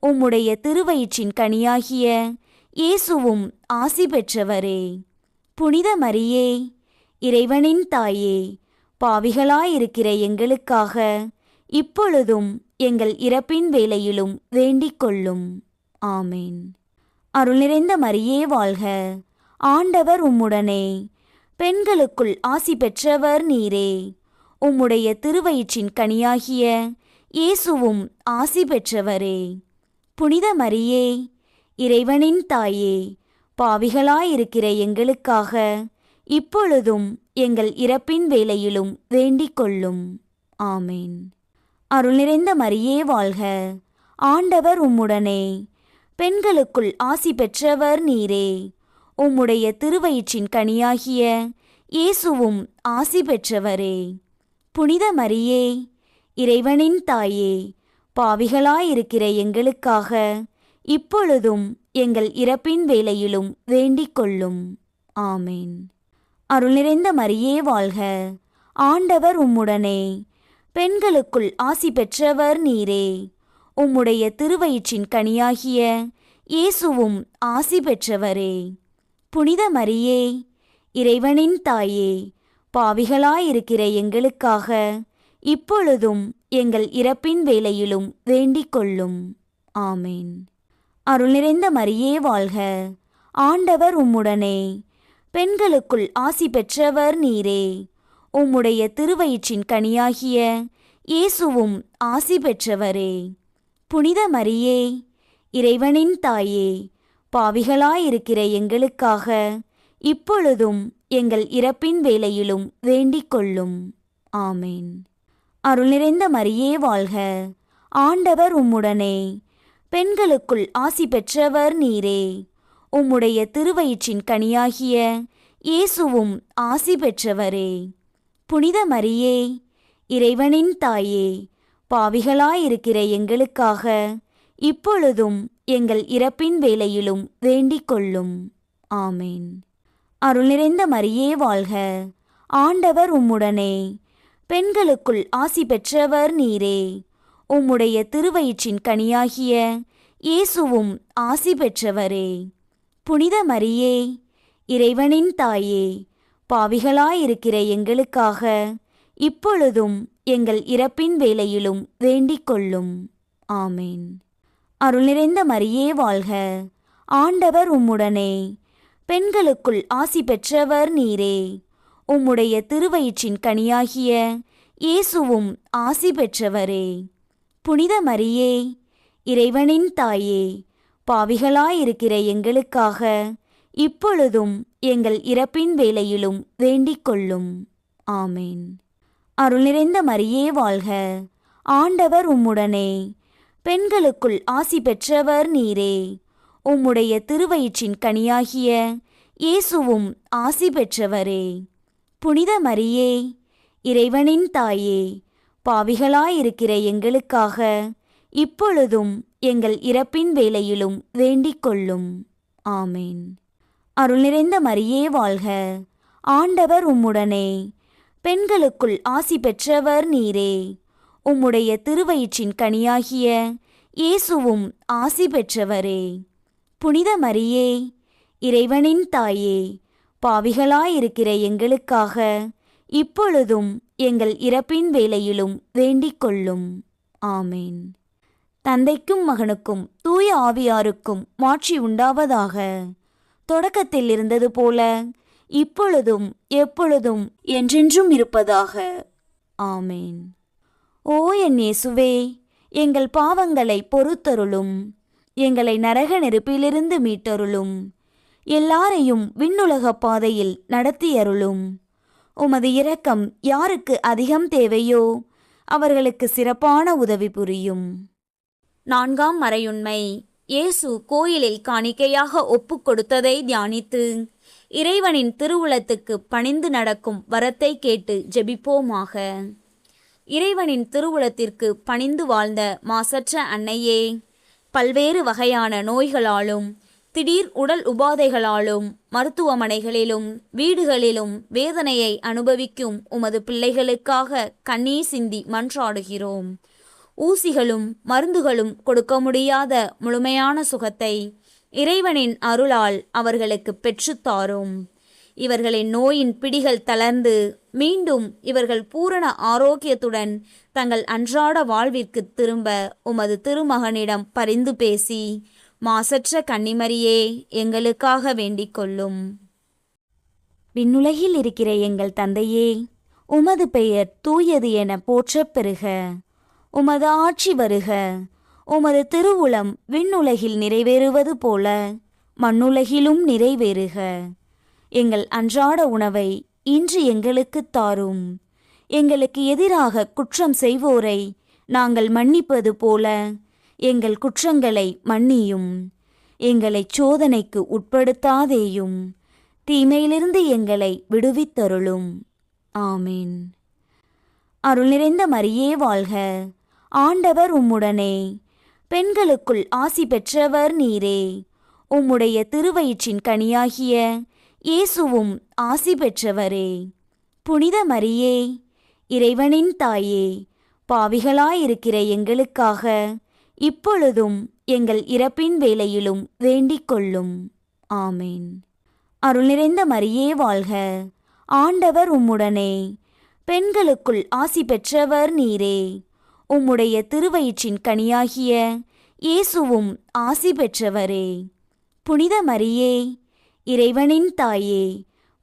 உம்முடைய திருவயிற்றின் கனியாகிய இயேசுவும் ஆசி பெற்றவரே. புனித மரியே, இறைவனின் தாயே, பாவிகளாயிருக்கிற எங்களுக்காக இப்பொழுதும் எங்கள் இறப்பின் வேளையிலும் வேண்டிக் கொள்ளும். ஆமேன். அருள் நிறைந்த மரியே வாழ்க, ஆண்டவர் உம்முடனே, பெண்களுக்குள் ஆசி பெற்றவர் நீரே. உம்முடைய திருவயிற்றின் கனியாகிய இயேசுவும் ஆசி பெற்றவரே. புனித மரியே, இறைவனின் தாயே, பாவிகளாயிருக்கிற எங்களுக்காக இப்பொழுதும் எங்கள் இறப்பின் வேளையிலும் வேண்டிக் கொள்ளும். ஆமேன். அருள் நிறைந்த மரியே வாழ்க, ஆண்டவர் உம்முடனே, பெண்களுக்குள் ஆசி பெற்றவர் நீரே. உம்முடைய திருவயிற்றின் கனியாகிய இயேசுவும் ஆசி பெற்றவரே. புனித மரியே, இறைவனின் தாயே, பாவிகளாயிருக்கிற எங்களுக்காக இப்பொழுதும் எங்கள் இறப்பின் வேளையிலும் வேண்டிக் கொள்ளும். ஆமேன். அருள் நிறைந்த மரியே வாழ்க, ஆண்டவர் உம்முடனே, பெண்களுக்குள் ஆசி பெற்றவர் நீரே. உம்முடைய திருவயிற்றின் கனியாகிய இயேசுவும் ஆசி பெற்றவரே. புனித மரியே, இறைவனின் தாயே, பாவிகளாயிருக்கிற எங்களுக்காக இப்பொழுதும் எங்கள் இறப்பின் வேளையிலும் வேண்டிக் கொள்ளும். ஆமேன். அருள் நிறைந்த மரியே வாழ்க, ஆண்டவர் உம்முடனே, பெண்களுக்குள் ஆசி பெற்றவர் நீரே. உம்முடைய திருவயிற்றின் கனியாகிய இயேசுவும் ஆசி பெற்றவரே. புனித மரியே, இறைவனின் தாயே, பாவிகளாயிருக்கிற எங்களுக்காக இப்பொழுதும் எங்கள் இறப்பின் வேளையிலும் வேண்டிக் கொள்ளும். ஆமேன். அருள் நிறைந்த மரியே வாழ்க, ஆண்டவர் உம்முடனே, பெண்களுக்குள் ஆசி பெற்றவர் நீரே. உம்முடைய திருவயிற்றின் கனியாகிய இயேசுவும் ஆசி பெற்றவரே. புனித மரியே, இறைவனின் தாயே, பாவிகளாயிருக்கிற எங்களுக்காக இப்பொழுதும் எங்கள் இறப்பின் வேளையிலும் வேண்டிக் கொள்ளும். ஆமேன். அருள் நிறைந்த மரியே வாழ்க, ஆண்டவர் உம்முடனே, பெண்களுக்குள் ஆசி பெற்றவர் நீரே. உம்முடைய திருவயிற்றின் கனியாகிய இயேசுவும் ஆசி பெற்றவரே. புனித மரியே, இறைவனின் தாயே, பாவிகளாயிருக்கிற எங்களுக்காக இப்பொழுதும் எங்கள் இறப்பின் வேளையிலும் வேண்டிக் கொள்ளும். ஆமேன். அருள் நிறைந்த மரியே வாழ்க, ஆண்டவர் உம்முடனே, பெண்களுக்குள் ஆசி பெற்றவர் நீரே. உம்முடைய திருவயிற்றின் கனியாகிய இயேசுவும் ஆசி பெற்றவரே. புனித மரியே, இறைவனின் தாயே, பாவிகளாயிருக்கிற எங்களுக்காக இப்பொழுதும் எங்கள் இறப்பின் வேளையிலும் வேண்டிக் கொள்ளும். ஆமேன். அருள் நிறைந்த மரியே வாழ்க, ஆண்டவர் உம்முடனே, பெண்களுக்குள் ஆசி பெற்றவர் நீரே. உம்முடைய திருவயிற்றின் கனியாகிய இயேசுவும் ஆசி பெற்றவரே. புனித மரியே, இறைவனின் தாயே, பாவிகளாயிருக்கிற எங்களுக்காக இப்பொழுதும் எங்கள் இறப்பின் வேளையிலும் வேண்டிக் கொள்ளும். ஆமேன். அருள் நிறைந்த மரியே வாழ்க, ஆண்டவர் உம்முடனே, பெண்களுக்குள் ஆசி பெற்றவர் நீரே. உம்முடைய திருவயிற்றின் கனியாகிய இயேசுவும் ஆசி பெற்றவரே. புனித மரியே, இறைவனின் தாயே, பாவிகளாயிருக்கிற எங்களுக்காக இப்பொழுதும் எங்கள் இறப்பின் வேளையிலும் வேண்டிக் கொள்ளும். ஆமேன். தந்தைக்கும் மகனுக்கும் தூய ஆவியாருக்கும் மாட்சி உண்டாவதாக. தொடக்கத்தில் இருந்தது போல இப்பொழுதும் எப்பொழுதும் என்றென்றும் இருப்பதாக. ஆமேன். ஓ என் இயேசுவே, எங்கள் பாவங்களை பொறுத்தருளும். எங்களை நரக நெருப்பிலிருந்து மீட்டருளும். எல்லாரையும் விண்ணுலக பாதையில் நடத்தியருளும். உமது இரக்கம் யாருக்கு அதிகம் தேவையோ அவர்களுக்கு சிறப்பான உதவி புரியும். 4ஆம் மறையுண்மை. இயேசு கோயிலில் காணிக்கையாக ஒப்புக் கொடுத்ததை தியானித்து இறைவனின் திருவுளத்துக்கு பணிந்து நடக்கும் வரத்தை கேட்டு ஜெபிப்போமாக. இறைவனின் திருவுளத்திற்கு பணிந்து வாழ்ந்த மாசற்ற அன்னையே, பல்வேறு வகையான நோய்களாலும் திடீர் உடல் உபாதைகளாலும் மருத்துவமனைகளிலும் வீடுகளிலும் வேதனையை அனுபவிக்கும் உமது பிள்ளைகளுக்காக கண்ணீர் சிந்தி மன்றாடுகிறோம். ஊசிகளும் மருந்துகளும் கொடுக்க முடியாத முழுமையான சுகத்தை இறைவனின் அருளால் அவர்களுக்கு பெற்றுத்தாரும். இவர்களின் நோயின் பிடிகள் தளர்ந்து மீண்டும் இவர்கள் பூரண ஆரோக்கியத்துடன் தங்கள் அன்றாட வாழ்விற்கு திரும்ப உமது திருமகனிடம் பரிந்து பேசி மாசற்ற கன்னிமரியே எங்களுக்காக வேண்டிக் கொள்ளும். விண்ணுலகில் இருக்கிற எங்கள் தந்தையே, உமது பெயர் தூயது என போற்றப் பெறுக. உமது ஆட்சி வருக. உமது திருவுளம் விண்ணுலகில் நிறைவேறுவது போல மண்ணுலகிலும் நிறைவேறுக. எங்கள் அன்றாட உணவை இன்று எங்களுக்குத் தாரும். எங்களுக்கு எதிராக குற்றம் செய்வோரை நாங்கள் மன்னிப்பது போல எங்கள் குற்றங்களை மன்னியும். எங்களை சோதனைக்கு உட்படுத்தாதேயும், தீமையிலிருந்து எங்களை விடுவித்தருளும். ஆமீன். அருள் நிறைந்த மரியே வாழ்க, ஆண்டவர் உம்முடனே, பெண்களுக்குள் ஆசி பெற்றவர் நீரே. உம்முடைய திருவயிற்றின் கனியாகிய இயேசுவும் ஆசி பெற்றவரே. புனித மரியே, இறைவனின் தாயே, பாவிகளாயிருக்கிற எங்களுக்காக இப்பொழுதும் எங்கள் இறப்பின் வேளையிலும் வேண்டிக் கொள்ளும். ஆமேன். அருள் நிறைந்த மரியே வாழ்க, ஆண்டவர் உம்முடனே. பெண்களுக்குள் ஆசி பெற்றவர் நீரே. உம்முடைய திருவயிற்றின் கனியாகிய இயேசுவும் ஆசி பெற்றவரே. புனித மரியே, இறைவனின் தாயே,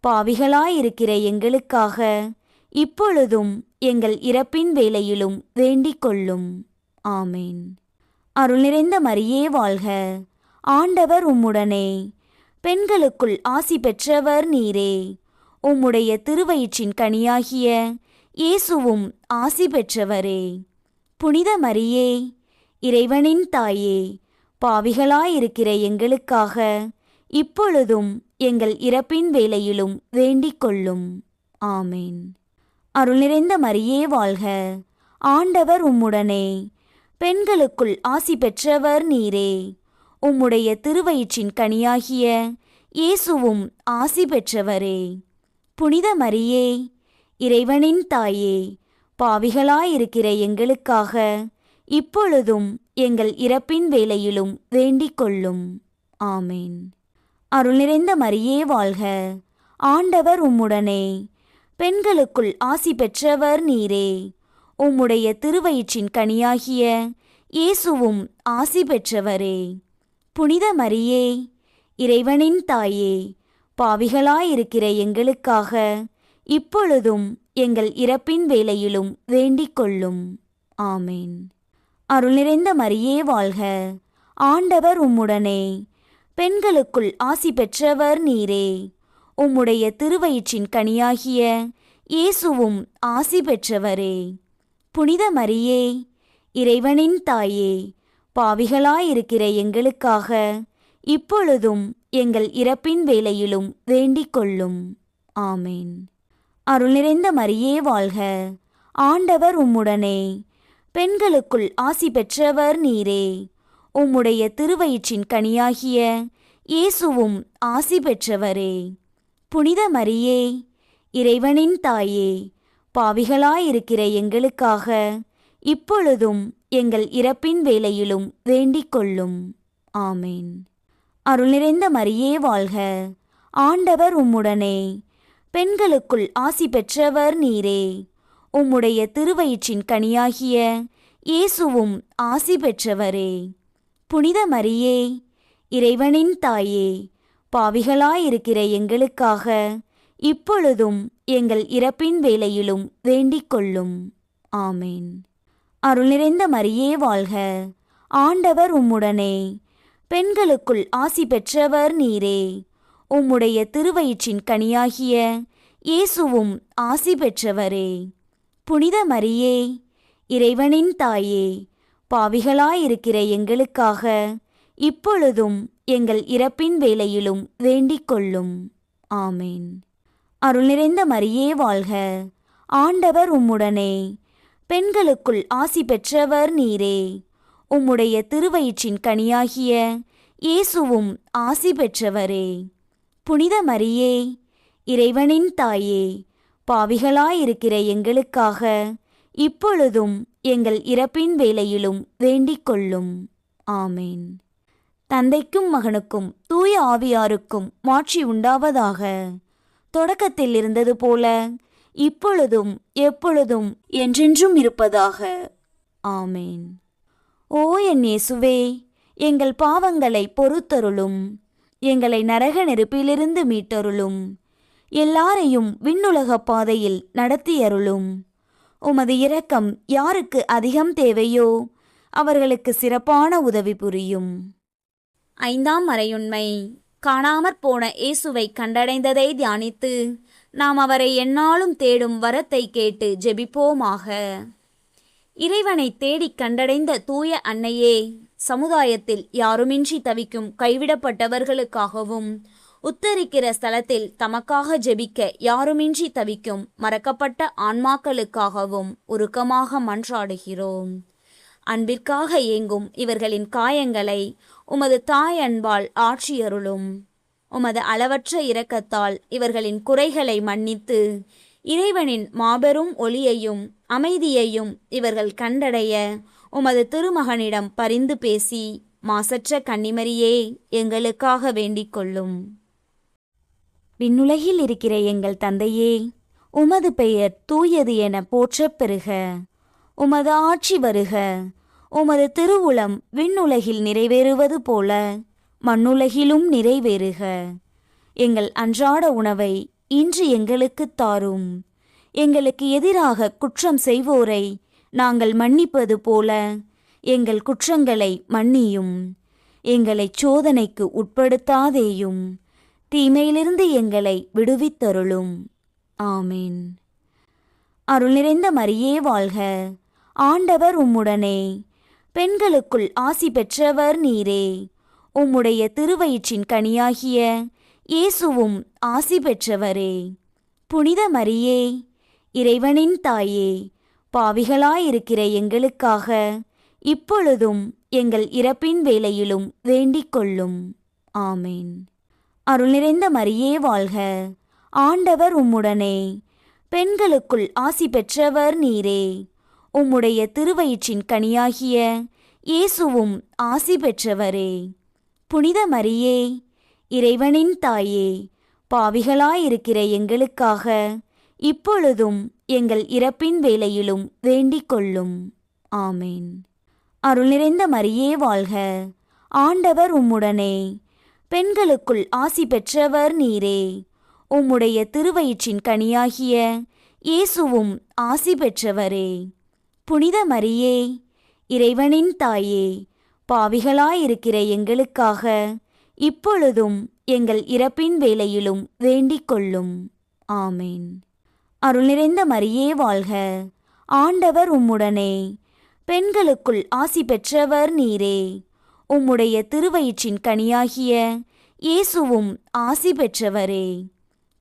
பாவிகளாயிருக்கிற எங்களுக்காக இப்பொழுதும் எங்கள் இறப்பின் வேளையிலும் வேண்டிக் கொள்ளும். ஆமேன். அருள் நிறைந்த மரியே வாழ்க, ஆண்டவர் உம்முடனே. பெண்களுக்குள் ஆசி பெற்றவர் நீரே. உம்முடைய திருவயிற்றின் கனியாகிய இயேசுவும் ஆசி பெற்றவரே. புனித மரியே, இறைவனின் தாயே, பாவிகளாயிருக்கிற எங்களுக்காக இப்பொழுதும் எங்கள் இறப்பின் வேளையிலும் வேண்டிக் கொள்ளும். ஆமேன். அருள் நிறைந்த மரியே வாழ்க, ஆண்டவர் உம்முடனே. பெண்களுக்குள் ஆசி பெற்றவர் நீரே. உம்முடைய திருவயிற்றின் கனியாகிய இயேசுவும் ஆசி பெற்றவரே. புனித மரியே, இறைவனின் தாயே, பாவிகளாயிருக்கிற எங்களுக்காக இப்பொழுதும் எங்கள் இறப்பின் வேளையிலும் வேண்டிக் கொள்ளும். ஆமேன். அருள் நிறைந்த மரியே வாழ்க, ஆண்டவர் உம்முடனே. பெண்களுக்குள் ஆசி பெற்றவர் நீரே. உம்முடைய திருவயிற்றின் கனியாகிய இயேசுவும் ஆசி பெற்றவரே. புனித மரியே, இறைவனின் தாயே, பாவிகளாயிருக்கிற எங்களுக்காக இப்பொழுதும் எங்கள் இறப்பின் வேளையிலும் வேண்டிக் கொள்ளும். ஆமேன். அருள் நிறைந்த மரியே வாழ்க, ஆண்டவர் உம்முடனே. பெண்களுக்குள் ஆசி பெற்றவர் நீரே. உம்முடைய திருவயிற்றின் கனியாகிய இயேசுவும் ஆசி பெற்றவரே. புனித மரியே, இறைவனின் தாயே, பாவிகளாயிருக்கிற எங்களுக்காக இப்பொழுதும் எங்கள் இறப்பின் வேளையிலும் வேண்டிக் கொள்ளும். ஆமேன். அருள் நிறைந்த மரியே வாழ்க, ஆண்டவர் உம்முடனே. பெண்களுக்குள் ஆசி பெற்றவர் நீரே. உம்முடைய திருவயிற்றின் கனியாகிய இயேசுவும் ஆசி பெற்றவரே. புனித மரியே, இறைவனின் தாயே, பாவிகளாயிருக்கிற எங்களுக்காக இப்பொழுதும் எங்கள் இறப்பின் வேளையிலும் வேண்டிக் கொள்ளும். ஆமேன். அருள் நிறைந்த மரியே வாழ்க, ஆண்டவர் உம்முடனே. பெண்களுக்குள் ஆசி பெற்றவர் நீரே. உம்முடைய திருவயிற்றின் கனியாகிய இயேசுவும் ஆசி பெற்றவரே. புனித மரியே, இறைவனின் தாயே, பாவிகளாயிருக்கிற எங்களுக்காக இப்பொழுதும் எங்கள் இறப்பின் வேளையிலும் வேண்டிக் கொள்ளும். ஆமேன். அருள் நிறைந்த மரியே வாழ்க, ஆண்டவர் உம்முடனே. பெண்களுக்குள் ஆசி பெற்றவர் நீரே. உம்முடைய திருவயிற்றின் கனியாகிய இயேசுவும் ஆசி பெற்றவரே. புனித மரியே, இறைவனின் தாயே, பாவிகளாயிருக்கிற எங்களுக்காக இப்பொழுதும் எங்கள் இறப்பின் வேளையிலும் வேண்டிக் கொள்ளும். ஆமேன். அருள் நிறைந்த மரியே வாழ்க, ஆண்டவர் உம்முடனே. பெண்களுக்குள் ஆசி பெற்றவர் நீரே. உம்முடைய திருவயிற்றின் கனியாகிய இயேசுவும் ஆசி பெற்றவரே. புனித மரியே, இறைவனின் தாயே, பாவிகளாயிருக்கிற எங்களுக்காக இப்பொழுதும் எங்கள் இறப்பின் வேளையிலும் வேண்டிக் கொள்ளும். ஆமேன். தந்தைக்கும் மகனுக்கும் தூய ஆவியாருக்கும் மாட்சி உண்டாவதாக. தொடக்கத்தில் இருந்தது போல இப்பொழுதும் எப்பொழுதும் என்றென்றும் இருப்பதாக. ஆமேன். ஓ என் இயேசுவே, எங்கள் பாவங்களை பொறுத்தருளும். எங்களை நரக நெருப்பிலிருந்து மீட்டருளும். எல்லாரையும் விண்ணுலக பாதையில் நடத்தியருளும். உமது இரக்கம் யாருக்கு அதிகம் தேவையோ அவர்களுக்கு சிறப்பான உதவி புரியும். 5ஆம் மறையுண்மை. காணாமற் போன இயேசுவை கண்டடைந்ததை தியானித்து நாம் அவரை எந்நாளும் தேடும் வரத்தை கேட்டு ஜெபிப்போமாக. இறைவனை தேடிக் கண்டடைந்த தூய அன்னையே, சமுதாயத்தில் யாருமின்றி தவிக்கும் கைவிடப்பட்டவர்களுக்காகவும் உத்தரிக்கிற ஸ்தலத்தில் தமக்காக ஜெபிக்க யாருமின்றி தவிக்கும் மறக்கப்பட்ட ஆன்மாக்களுக்காகவும் உருக்கமாக மன்றாடுகிறோம். அன்பிற்காக ஏங்கும் இவர்களின் காயங்களை உமது தாய் அன்பால் ஆற்றியருளும். உமது அளவற்ற இரக்கத்தால் இவர்களின் குறைகளை மன்னித்து இறைவனின் மாபெரும் ஒளியையும் அமைதியையும் இவர்கள் கண்டடைய உமது திருமகனிடம் பரிந்து பேசி மாசற்ற கன்னிமரியே எங்களுக்காக வேண்டிக் கொள்ளும். விண்ணுலகில் இருக்கிற எங்கள் தந்தையே, உமது பெயர் தூயது என போற்றப் பெறுக. உமது ஆட்சி வருக. உமது திருவுளம் விண்ணுலகில் நிறைவேறுவது போல மண்ணுலகிலும் நிறைவேறுக. எங்கள் அன்றாட உணவை இன்று எங்களுக்குத் தாரும். எங்களுக்கு எதிராக குற்றம் செய்வோரை நாங்கள் மன்னிப்பது போல எங்கள் குற்றங்களை மன்னியும். எங்களைச் சோதனைக்கு உட்படுத்தாதேயும், தீமையிலிருந்து எங்களை விடுவித்தருளும். ஆமீன். அருள் நிறைந்த மரியே வாழ்க. ஆண்டவர் உம்முடனே. பெண்களுக்குள் ஆசி பெற்றவர் நீரே. உம்முடைய திருவயிற்றின் கனியாகிய இயேசுவும் ஆசி பெற்றவரே. புனித மரியே, இறைவனின் தாயே, பாவிகளாயிருக்கிற எங்களுக்காக இப்பொழுதும் எங்கள் இறப்பின் வேளையிலும் வேண்டிக் கொள்ளும். ஆமேன். அருள் நிறைந்த மரியே வாழ்க. ஆண்டவர் உம்முடனே. பெண்களுக்குள் ஆசி பெற்றவர் நீரே. உம்முடைய திருவயிற்றின் கனியாகிய இயேசுவும் ஆசி பெற்றவரே. புனித மரியே, இறைவனின் தாயே, பாவிகளாயிருக்கிற எங்களுக்காக இப்பொழுதும் எங்கள் இறப்பின் வேளையிலும் வேண்டிக் கொள்ளும். ஆமேன். அருள் நிறைந்த மரியே வாழ்க. ஆண்டவர் உம்முடனே. பெண்களுக்குள் ஆசி பெற்றவர் நீரே. உம்முடைய திருவயிற்றின் கனியாகிய இயேசுவும் ஆசி பெற்றவரே. புனித மரியே, இறைவனின் தாயே, பாவிகளாயிருக்கிற எங்களுக்காக இப்பொழுதும் எங்கள் இறப்பின் வேளையிலும் வேண்டிக் கொள்ளும். ஆமேன். அருள் நிறைந்த மரியே வாழ்க. ஆண்டவர் உம்முடனே. பெண்களுக்குள் ஆசி பெற்றவர் நீரே. உம்முடைய திருவயிற்றின் கனியாகிய இயேசுவும் ஆசி பெற்றவரே.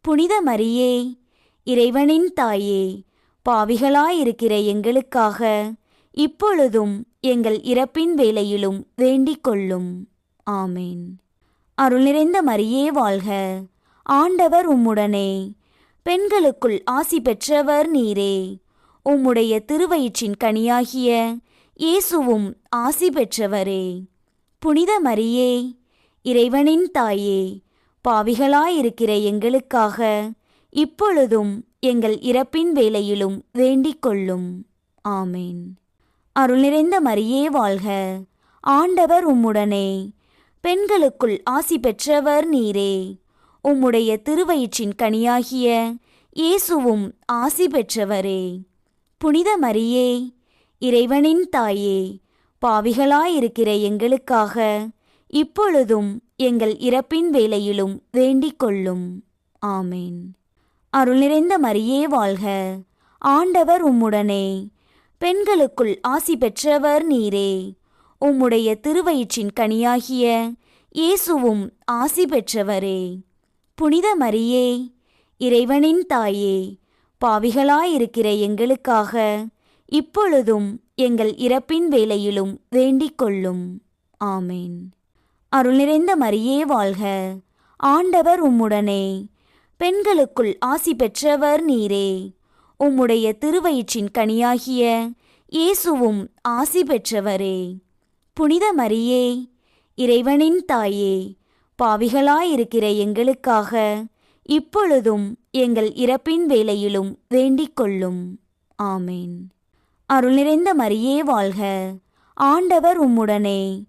புனித மரியே, இறைவனின் தாயே, பாவிகளாயிருக்கிற எங்களுக்காக இப்பொழுதும் எங்கள் இறப்பின் வேளையிலும் வேண்டிக் கொள்ளும். ஆமேன். அருள் நிறைந்த மரியே வாழ்க. ஆண்டவர் உம்முடனே. பெண்களுக்குள் ஆசி பெற்றவர் நீரே. உம்முடைய திருவயிற்றின் கனியாகிய இயேசுவும் ஆசி பெற்றவரே. புனித மரியே, இறைவனின் தாயே, பாவிகளாயிருக்கிற எங்களுக்காக இப்பொழுதும் எங்கள் இறப்பின் வேளையிலும் வேண்டிக் கொள்ளும். ஆமேன். அருள் நிறைந்த மரியே வாழ்க. ஆண்டவர் உம்முடனே. பெண்களுக்குள் ஆசி பெற்றவர் நீரே. உம்முடைய திருவயிற்றின் கனியாகிய இயேசுவும் ஆசி பெற்றவரே. புனித மரியே, இறைவனின் தாயே, பாவிகளாயிருக்கிற எங்களுக்காக இப்பொழுதும் எங்கள் இறப்பின் வேளையிலும் வேண்டிக் கொள்ளும். ஆமேன். அருள் நிறைந்த மரியே வாழ்க. ஆண்டவர் உம்முடனே. பெண்களுக்குள் ஆசி பெற்றவர் நீரே. உம்முடைய திருவயிற்றின் கனியாகிய இயேசுவும் ஆசி பெற்றவரே. புனித மரியே, இறைவனின் தாயே, பாவிகளாயிருக்கிற எங்களுக்காக இப்பொழுதும் எங்கள் இறப்பின் வேளையிலும் வேண்டிக் கொள்ளும். ஆமேன். அருள் நிறைந்த மரியே வாழ்க. ஆண்டவர் உம்முடனே. பெண்களுக்குள் ஆசி பெற்றவர் நீரே. உம்முடைய திருவயிற்றின் கனியாகிய இயேசுவும் ஆசி பெற்றவரே. புனித மரியே, இறைவனின் தாயே, பாவிகளாயிருக்கிற எங்களுக்காக இப்பொழுதும் எங்கள் இறப்பின் வேளையிலும் வேண்டிக் கொள்ளும். ஆமேன். அருள் நிறைந்த மரியே வாழ்க. ஆண்டவர் உம்முடனே.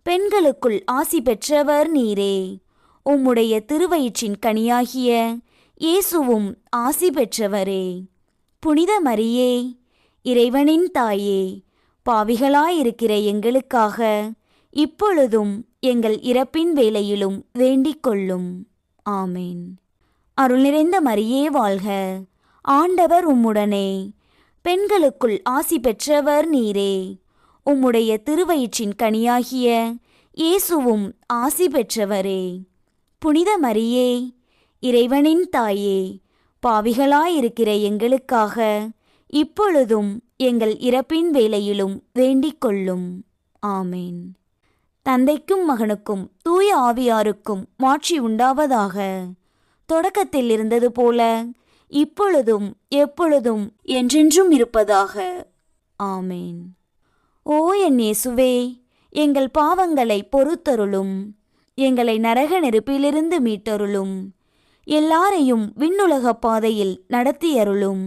பெண்களுக்குள் ஆசி பெற்றவர் நீரே. உம்முடைய திருவயிற்றின் கனியாகிய இயேசுவும் ஆசி பெற்றவரே. புனித மரியே, இறைவனின் தாயே, பாவிகளாயிருக்கிற எங்களுக்காக இப்பொழுதும் எங்கள் இறப்பின் வேளையிலும் வேண்டிக் கொள்ளும். ஆமேன். அருள் நிறைந்த மரியே வாழ்க. ஆண்டவர் உம்முடனே. பெண்களுக்குள் ஆசி பெற்றவர் நீரே. உம்முடைய திருவயிற்றின் கனியாகிய இயேசுவும் ஆசி பெற்றவரே. புனித மரியே, இறைவனின் தாயே, பாவிகளாயிருக்கிற எங்களுக்காக இப்பொழுதும் எங்கள் இறப்பின் வேளையிலும் வேண்டிக் கொள்ளும். ஆமேன். தந்தைக்கும் மகனுக்கும் தூய ஆவியாருக்கும் மாட்சி உண்டாவதாக. தொடக்கத்தில் இருந்தது போல இப்பொழுதும் எப்பொழுதும் என்றென்றும் இருப்பதாக. ஆமேன். ஓ என் இயேசுவே, எங்கள் பாவங்களை பொறுத்தருளும். எங்களை நரக நெருப்பிலிருந்து மீட்டருளும். எல்லாரையும் விண்ணுலக பாதையில் நடத்தியருளும்.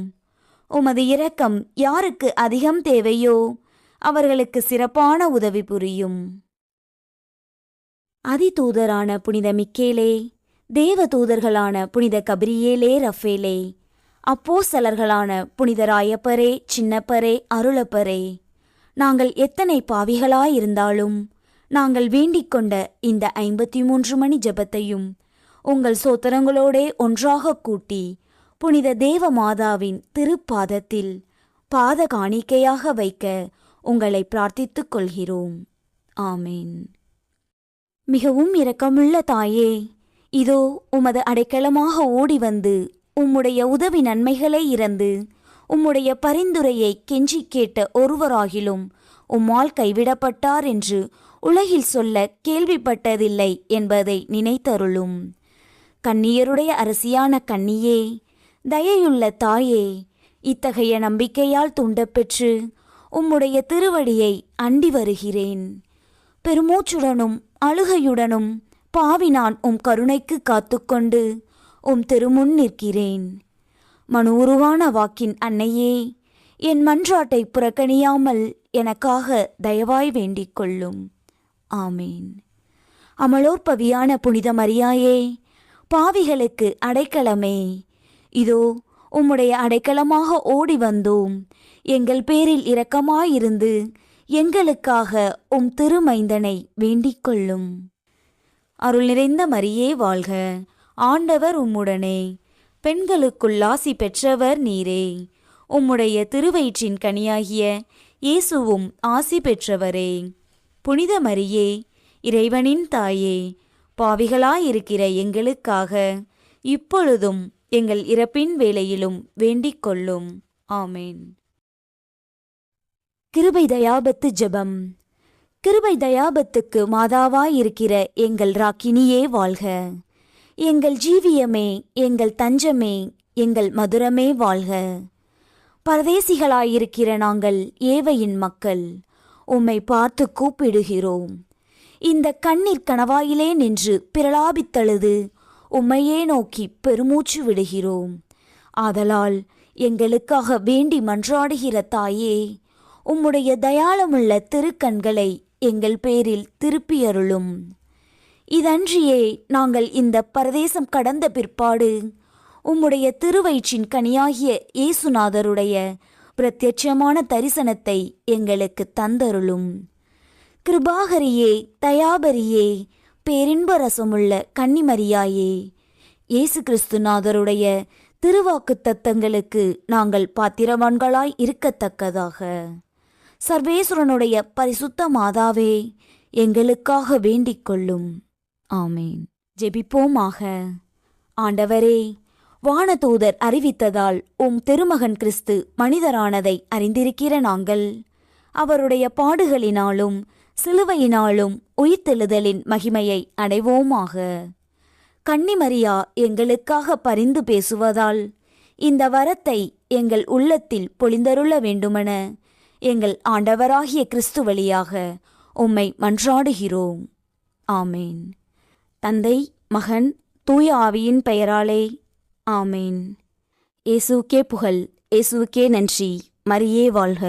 உமது இரக்கம் யாருக்கு அதிகம் தேவையோ அவர்களுக்கு சிறப்பான உதவி புரியும். அதிதூதரான புனித மிக்கேலே, தேவ தூதர்களான புனித கபிரியேலே, ரஃபேலே, அப்போஸ்தலர்களான புனித ராயப்பரே, சின்னப்பரே, அருளப்பரே, நாங்கள் எத்தனை பாவிகளாயிருந்தாலும் நாங்கள் வேண்டிக் கொண்ட இந்த 53 மணி ஜெபத்தையும் உங்கள் சோத்திரங்களோடே ஒன்றாக கூட்டி புனித தேவ மாதாவின் திருப்பாதத்தில் பாத காணிக்கையாக வைக்க உங்களை பிரார்த்தித்துக் கொள்கிறோம். ஆமேன். மிகவும் இரக்கமுள்ள தாயே, இதோ உமது அடைக்கலமாக ஓடி வந்து உம்முடைய உதவி நன்மைகளை இறந்து உம்முடைய பரிந்துரையை கெஞ்சி கேட்ட ஒருவராகிலும் உம்மால் கைவிடப்பட்டார் என்று உலகில் சொல்ல கேள்விப்பட்டதில்லை என்பதை நினைத்தருளும். கன்னியருடைய அரசியான கன்னியே, தயையுள்ள தாயே, இத்தகைய நம்பிக்கையால் தூண்டப்பெற்று உம்முடைய திருவடியை அண்டி வருகிறேன். பெருமூச்சுடனும் அழுகையுடனும் பாவி நான் உம் கருணைக்கு காத்துக்கொண்டு உம் திருமுன் நிற்கிறேன். மனூருவான வாக்கின் அன்னையே, என் மன்றாட்டை புறக்கணியாமல் எனக்காக தயவாய் வேண்டிக் கொள்ளும். ஆமேன். அமலோற்பவியான புனித மரியாயே, பாவிகளுக்கு அடைக்கலமே, இதோ உம்முடைய அடைக்கலமாக ஓடி வந்தோம். எங்கள் பேரில் இரக்கமாயிருந்து எங்களுக்காக உம் திருமைந்தனை வேண்டிக் கொள்ளும். அருள் நிறைந்த மரியே வாழ்க, ஆண்டவர் உம்முடனே, பெண்களுக்குள் ஆசி பெற்றவர் நீரே. உம்முடைய திருவயிற்றின் கனியாகிய இயேசுவும் ஆசி பெற்றவரே. புனித மரியே, இறைவனின் தாயே, பாவிகளாயிருக்கிற எங்களுக்காக இப்பொழுதும் எங்கள் இறப்பின் வேளையிலும் வேண்டிக் கொள்ளும். ஆமேன். கிருபை தயாபத்து ஜெபம். கிருபை தயாபத்துக்கு மாதாவாயிருக்கிற எங்கள் ராக்கினியே வாழ்க. எங்கள் ஜீவியமே, எங்கள் தஞ்சமே, எங்கள் மதுரமே வாழ்க. பரதேசிகளாயிருக்கிற நாங்கள் ஏவையின் மக்கள் உம்மை பார்த்து கூப்பிடுகிறோம். இந்த கண்ணீர் கணவாயிலே நின்று பிரலாபித்தழுது உம்மையே நோக்கி பெருமூச்சு விடுகிறோம். ஆதலால் எங்களுக்காக வேண்டி மன்றாடுகிற தாயே, உம்முடைய தயாளமுள்ள திருக்கண்களை எங்கள் பேரில் திருப்பியருளும். இதன்றியே நாங்கள் இந்த பரதேசம் கடந்த பிற்பாடு உம்முடைய திருவயிற்றின் கனியாகிய இயேசுநாதருடைய பிரத்யட்சமான தரிசனத்தை எங்களுக்கு தந்தருளும். கிருபாகரியே, தயாபரியே, பேரின்ப ரசமுள்ள கன்னிமரியாயே, இயேசு கிறிஸ்துநாதருடைய திருவாக்கு தத்தங்களுக்கு நாங்கள் பாத்திரவான்களாய் இருக்கத்தக்கதாக சர்வேஸ்வரனுடைய பரிசுத்த மாதாவே, எங்களுக்காக வேண்டிக் கொள்ளும். ஆமேன். ஜெபிப்போமாக. ஆண்டவரே, வானதூதர் அறிவித்ததால் உம் திருமகன் கிறிஸ்து மனிதரானதை அறிந்திருக்கிற நாங்கள் அவருடைய பாடுகளினாலும் சிலுவையினாலும் உயிர்த்தெழுதலின் மகிமையை அடைவோமாக. கன்னிமரியா எங்களுக்காக பரிந்து பேசுவதால் இந்த வரத்தை எங்கள் உள்ளத்தில் பொழிந்தருள வேண்டுமென எங்கள் ஆண்டவராகிய கிறிஸ்து வழியாக உம்மை மன்றாடுகிறோம். ஆமேன். தந்தை, மகன், தூய ஆவியின் பெயராலே ஆமேன். இயேசுவுக்கே புகழ், இயேசுவுக்கே நன்றி. மரியே வாழ்க.